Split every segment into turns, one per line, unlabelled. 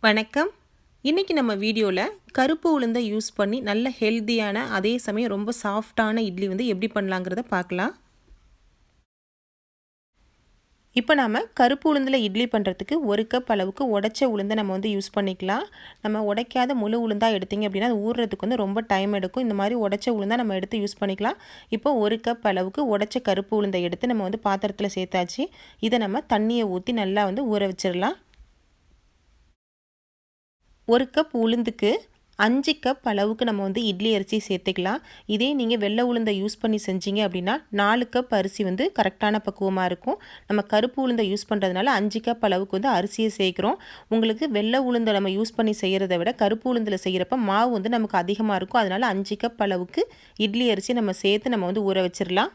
வணக்கம். இன்றைக்கி நம்ம வீடியோவில் கருப்பு உளுந்தை யூஸ் பண்ணி நல்ல ஹெல்த்தியான அதே சமயம் ரொம்ப சாஃப்டான இட்லி எப்படி பண்ணலாங்கிறத பார்க்கலாம். இப்போ நாம் கருப்பு உளுந்தில் இட்லி பண்ணுறதுக்கு 1 கப் அளவுக்கு உடைச்ச உளுந்தை நம்ம யூஸ் பண்ணிக்கலாம். நம்ம உடைக்காத முழு உளுந்தாக எடுத்திங்க அப்படின்னா அது ஊறுறதுக்கு ரொம்ப டைம் எடுக்கும். இந்த மாதிரி உடைச்ச உளுந்தாக நம்ம எடுத்து யூஸ் பண்ணிக்கலாம். இப்போ 1 கப் அளவுக்கு உடைச்ச கருப்பு உளுந்தை எடுத்து நம்ம பாத்திரத்தில் சேர்த்தாச்சு. இதை நம்ம தண்ணியை ஊற்றி நல்லா ஊற வச்சிடலாம். 1 கப் உளுந்துக்கு 5 கப் அளவுக்கு நம்ம இட்லி அரிசி சேர்த்துக்கலாம். இதே நீங்கள் வெள்ளை உளுந்தை யூஸ் பண்ணி செஞ்சீங்க அப்படின்னா 4 கப் அரிசி கரெக்டான பக்குவமாக இருக்கும். நம்ம கருப்பு உளுந்தை யூஸ் பண்ணுறதுனால 5 கப் அளவுக்கு அரிசியை சேர்க்குறோம். உங்களுக்கு வெள்ளை உளுந்தை நம்ம யூஸ் பண்ணி செய்கிறத விட கருப்பு உளுந்தில் செய்கிறப்ப மாவு நமக்கு அதிகமாக இருக்கும். அதனால் 5 கப் அளவுக்கு இட்லி அரிசி நம்ம சேர்த்து நம்ம ஊற வச்சிடலாம்.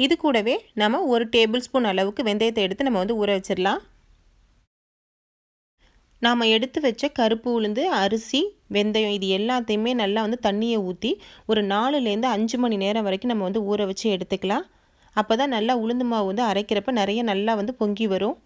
இது கூடவே நம்ம 1 டேபிள் ஸ்பூன் அளவுக்கு வெந்தயத்தை எடுத்து நம்ம ஊற வச்சிடலாம். நாம் எடுத்து வச்ச கருப்பு உளுந்து, அரிசி, வெந்தயம் இது எல்லாத்தையுமே நல்லா தண்ணியை ஊற்றி ஒரு 4லேருந்து 5 மணி நேரம் வரைக்கும் நம்ம ஊற வச்சு எடுத்துக்கலாம். அப்போ தான் நல்லா உளுந்து மாவு அரைக்கிறப்ப நிறைய நல்லா பொங்கி வரும்.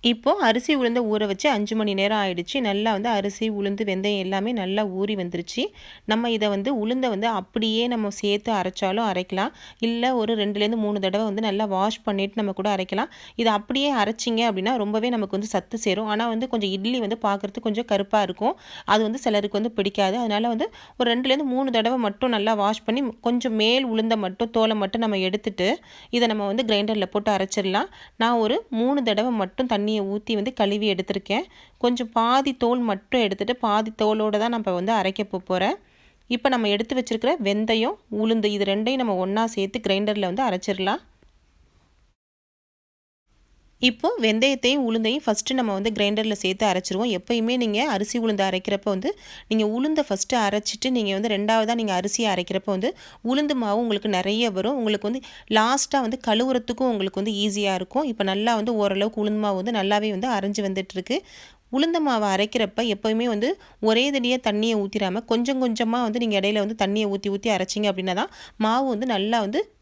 இப்போது அரிசி உளுந்தை ஊற வச்சு 5 மணி நேரம் ஆயிடுச்சு. நல்லா அரிசி உளுந்து வெந்தயம் எல்லாமே நல்லா ஊறி வந்துருச்சு. நம்ம இதை உளுந்தை அப்படியே நம்ம சேர்த்து அரைச்சாலும் அரைக்கலாம். இல்லை ஒரு 2லேருந்து 3 தடவை நல்லா வாஷ் பண்ணிவிட்டு நம்ம கூட அரைக்கலாம். இதை அப்படியே அரைச்சிங்க அப்படின்னா ரொம்பவே நமக்கு சத்து சேரும். ஆனால் கொஞ்சம் இட்லி பார்க்குறதுக்கு கொஞ்சம் கருப்பாக இருக்கும். அது சிலருக்கு பிடிக்காது. அதனால் ஒரு 2லேருந்து 3 தடவை மட்டும் நல்லா வாஷ் பண்ணி கொஞ்சம் மேல் உளுந்தை மட்டும் தோலை மட்டும் நம்ம எடுத்துட்டு இதை நம்ம கிரைண்டரில் போட்டு அரைச்சிடலாம். நான் ஒரு 3 தடவை மட்டும் தண்ணி ஊற்றி கழுவி எடுத்திருக்கேன். கொஞ்சம் பாதி தோல் மட்டும் எடுத்துகிட்டு பாதி தோலோடு தான் நம்ம அரைக்க போகிறேன். இப்போ நம்ம எடுத்து வச்சுருக்கிற வெந்தயம் உளுந்து இது ரெண்டையும் நம்ம ஒன்றா சேர்த்து கிரைண்டரில் அரைச்சிடலாம். இப்போது வெந்தயத்தையும் உளுந்தையும் ஃபஸ்ட்டு நம்ம கிரைண்டரில் சேர்த்து அரைச்சிருவோம். எப்போயுமே நீங்கள் அரிசி உளுந்து அரைக்கிறப்போ நீங்கள் உளுந்தை ஃபஸ்ட்டு அரைச்சிட்டு நீங்கள் ரெண்டாவதாக நீங்கள் அரிசியை அரைக்கிறப்போ உளுந்து மாவு உங்களுக்கு நிறைய வரும். உங்களுக்கு லாஸ்ட்டாக கழுவுறதுக்கும் உங்களுக்கு ஈஸியாக இருக்கும். இப்போ நல்லா ஓரளவுக்கு உளுந்து மாவு நல்லாவே அரைஞ்சி வந்துட்டுருக்கு. உளுந்த மாவை அரைக்கிறப்ப எப்போயுமே ஒரே தடியாக தண்ணியை ஊற்றிடாமல் கொஞ்சம் கொஞ்சமாக நீங்கள் இடையில தண்ணியை ஊற்றி ஊற்றி அரைச்சிங்க அப்படின்னா தான் மாவு நல்லா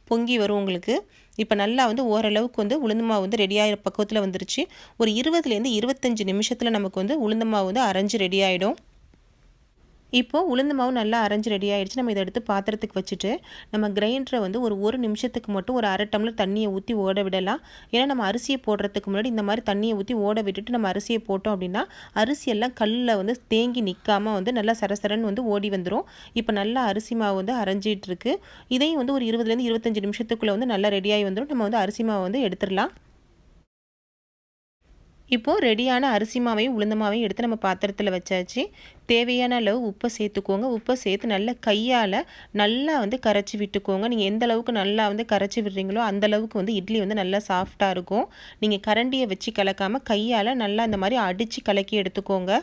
பொங்கி வரும் உங்களுக்கு. இப்போ நல்லா ஓரளவுக்கு உளுந்து மாவு ரெடி ஆகிற பக்குவத்தில் வந்துருச்சு. ஒரு 20லேருந்து 25 நிமிஷத்தில் நமக்கு உளுந்து மாவு அரைஞ்சி ரெடி ஆகிடும். இப்போது உளுந்து மாவு நல்லா அரைஞ்சி ரெடி ஆகிடுச்சு. நம்ம இதை எடுத்து பாத்திரத்துக்கு வச்சுட்டு நம்ம கிரைண்டரை ஒரு நிமிஷத்துக்கு மட்டும் ஒரு 1/2 டம்ளர் தண்ணியை ஊற்றி ஓட விடலாம். ஏன்னா நம்ம அரிசியை போடுறதுக்கு முன்னாடி இந்த மாதிரி தண்ணியை ஊற்றி ஓட விட்டுட்டு நம்ம அரிசியை போட்டோம் அப்படின்னா அரிசியெல்லாம் கல்லில் தேங்கி நிற்காமல் நல்லா சரசரன்னு ஓடி வந்துடும். இப்போ நல்லா அரிசி மாவு அரைஞ்சிட்டு இருக்கு. இதையும் ஒரு 20லேருந்து 25 நிமிஷத்துக்குள்ளே நல்லா ரெடியாகி வந்துடும். நம்ம அரிசி மாவை எடுத்துடலாம். இப்போது ரெடியான அரிசி மாவையும் உளுந்த மாவையும் எடுத்து நம்ம பாத்திரத்தில் வச்சாச்சு. தேவையான அளவு உப்பை சேர்த்துக்கோங்க. உப்பை சேர்த்து நல்லா கையால் நல்லா கரைச்சி விட்டுக்கோங்க. நீங்கள் எந்த அளவுக்கு நல்லா கரைச்சி விடுறீங்களோ அந்தளவுக்கு இட்லி நல்லா சாஃப்டாக இருக்கும். நீங்கள் கரண்டியை வச்சு கலக்காமல் கையால் நல்லா இந்த மாதிரி அடித்து கலக்கி எடுத்துக்கோங்க.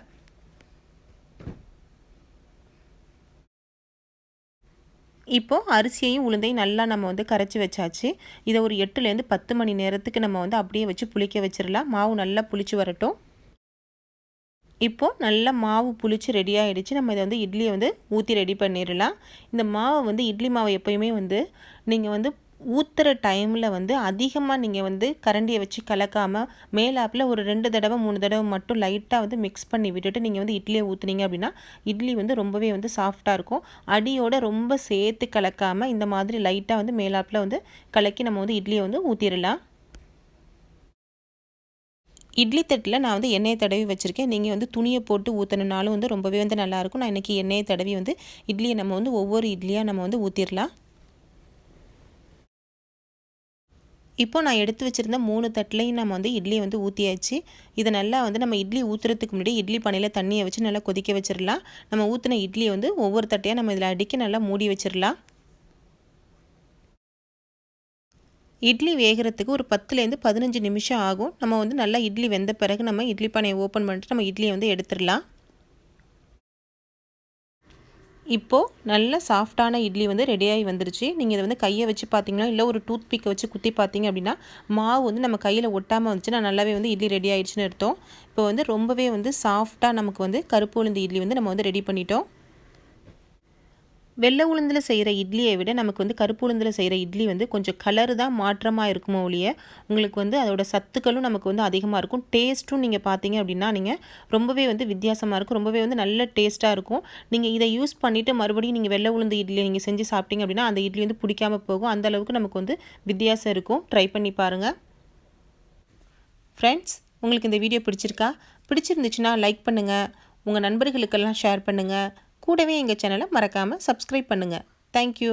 இப்போது அரிசியையும் உளுந்தையும் நல்லா நம்ம கரைச்சி வச்சாச்சு. இதை ஒரு 8லேருந்து 10 மணி நேரத்துக்கு நம்ம அப்படியே வச்சு புளிக்க வச்சிடலாம். மாவு நல்லா புளிச்சு வரட்டும். இப்போது நல்லா மாவு புளிச்சு ரெடி ஆகிடுச்சு. நம்ம இதை இட்லியை ஊற்றி ரெடி பண்ணிடலாம். இந்த மாவை இட்லி மாவை எப்போயுமே நீங்கள் ஊற்றுற டைமில் அதிகமாக நீங்கள் கரண்டியை வச்சு கலக்காமல் மேலாப்பில் ஒரு 2 தடவை 3 தடவை மட்டும் லைட்டாக மிக்ஸ் பண்ணி விட்டுட்டு நீங்கள் இட்லியை ஊற்றுனீங்க அப்படின்னா இட்லி ரொம்பவே சாஃப்டாக இருக்கும். அடியோடு ரொம்ப சேர்த்து கலக்காமல் இந்த மாதிரி லைட்டாக மேலாப்பில் கலக்கி நம்ம இட்லியை ஊற்றிடலாம். இட்லி தட்டில் நான் எண்ணெயை தடவி வச்சுருக்கேன். நீங்கள் துணியை போட்டு ஊற்றினாலும் ரொம்பவே நல்லாயிருக்கும். நான் இன்றைக்கி எண்ணெயை தடவி இட்லியை நம்ம ஒவ்வொரு இட்லியாக நம்ம ஊற்றிடலாம். இப்போ நான் எடுத்து வச்சுருந்த 3 தட்டிலையும் நம்ம இட்லியை ஊற்றியாச்சு. இதை நல்லா நம்ம இட்லி ஊற்றுறதுக்கு முன்னாடி இட்லி பானையில் தண்ணியை வச்சு நல்லா கொதிக்க வச்சிடலாம். நம்ம ஊற்றின இட்லியை ஒவ்வொரு தட்டையாக நம்ம இதில் அடுக்கி நல்லா மூடி வச்சிடலாம். இட்லி வேகிறதுக்கு ஒரு 10லேருந்து 15 நிமிஷம் ஆகும். நம்ம நல்லா இட்லி வெந்த பிறகு நம்ம இட்லி பானையை ஓப்பன் பண்ணிட்டு நம்ம இட்லியை எடுத்துடலாம். இப்போது நல்ல சாஃப்டான இட்லி ரெடியாகி வந்துருச்சு. நீங்கள் இதை கையை வச்சு பார்த்தீங்கன்னா இல்லை ஒரு டூத் பிக்கை வச்சு குத்தி பார்த்தீங்க அப்படின்னா மாவு நம்ம கையில் ஒட்டாமல் வந்துச்சுன்னா நல்லாவே இட்லி ரெடி ஆகிடுச்சுன்னு அர்த்தம். இப்போ ரொம்பவே சாஃப்டாக நமக்கு கருப்பு உளுந்து இட்லி நம்ம ரெடி பண்ணிட்டோம். வெள்ளை உளுந்தில் செய்கிற இட்லியை விட நமக்கு வந்து கருப்பு உளுந்தில் செய்கிற இட்லி வந்து கொஞ்சம் கலரு தான் மாற்றமாக இருக்குமோ ஒழிய உங்களுக்கு வந்து அதோட சத்துக்களும் நமக்கு வந்து அதிகமாக இருக்கும். டேஸ்ட்டும் நீங்கள் பார்த்தீங்க அப்படின்னா நீங்கள் ரொம்பவே வந்து வித்தியாசமாக இருக்கும். ரொம்பவே வந்து நல்ல டேஸ்ட்டாக இருக்கும். நீங்கள் இதை யூஸ் பண்ணிவிட்டு மறுபடியும் நீங்கள் வெள்ளை உளுந்து இட்லி நீங்கள் செஞ்சு சாப்பிட்டீங்க அப்படின்னா அந்த இட்லி வந்து பிடிக்காமல் போகும். அந்தளவுக்கு நமக்கு வந்து வித்தியாசம் இருக்கும். ட்ரை பண்ணி பாருங்கள். ஃப்ரெண்ட்ஸ், உங்களுக்கு இந்த வீடியோ பிடிச்சிருந்துச்சுன்னா லைக் பண்ணுங்கள், உங்கள் நண்பர்களுக்கெல்லாம் ஷேர் பண்ணுங்கள். கூடவே எங்கள் சேனலை மறக்காமல் சப்ஸ்கிரைப் பண்ணுங்கள். தேங்க்யூ.